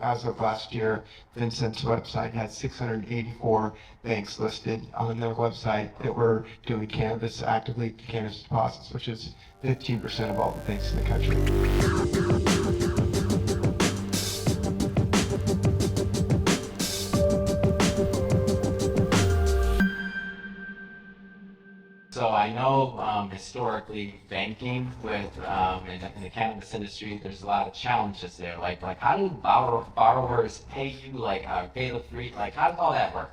As of last year, Vincent's website had 684 banks listed on their website that were doing actively cannabis deposits, which is 15% of all the banks in the country. So I know historically banking with in the cannabis industry, there's a lot of challenges there. Like how do borrowers pay you? Pay the free? Like how does all that work?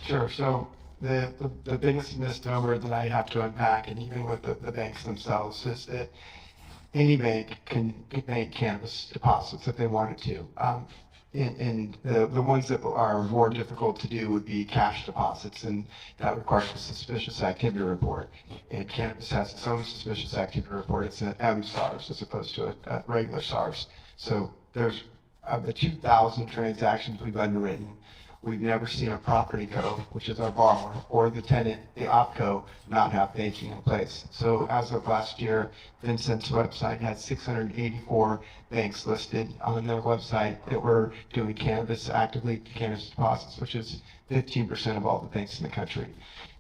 Sure. So the biggest misnomer that I have to unpack, and even with the banks themselves, is that any bank can make cannabis deposits if they wanted to. And the ones that are more difficult to do would be cash deposits, and that requires a suspicious activity report. And cannabis has its own suspicious activity report. It's an M-SARS as opposed to a regular SARS. So there's of the 2,000 transactions we've underwritten, we've never seen a property co, which is our borrower, or the tenant, the opco, not have banking in place. So as of last year, Vincent's website had 684 banks listed on their website that were doing actively cannabis deposits, which is 15% of all the banks in the country.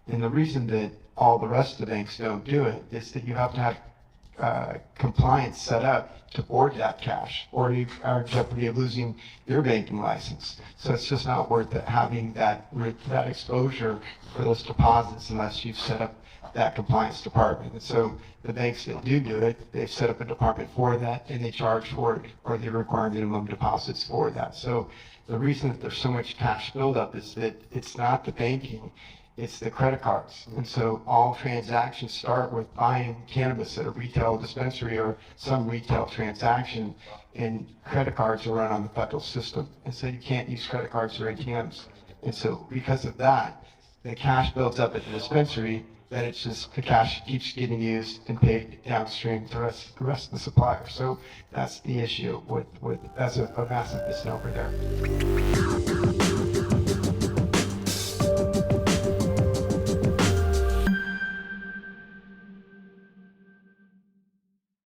And the reason that all the rest of the banks don't do it is that you have to have compliance set up to board that cash, or you are in jeopardy of losing your banking license. So it's just not worth it having that exposure for those deposits unless you've set up that compliance department. And so the banks that do it, they've set up a department for that, and they charge for it, or they require minimum deposits for that. So the reason that there's so much cash buildup is that it's not the banking, it's the credit cards. And so all transactions start with buying cannabis at a retail dispensary or some retail transaction, and credit cards are run on the federal system. And so you can't use credit cards or ATMs. And so because of that, the cash builds up at the dispensary, then it's just the cash keeps getting used and paid downstream to the rest of the supplier. So that's the issue with that's a massive misnomer there.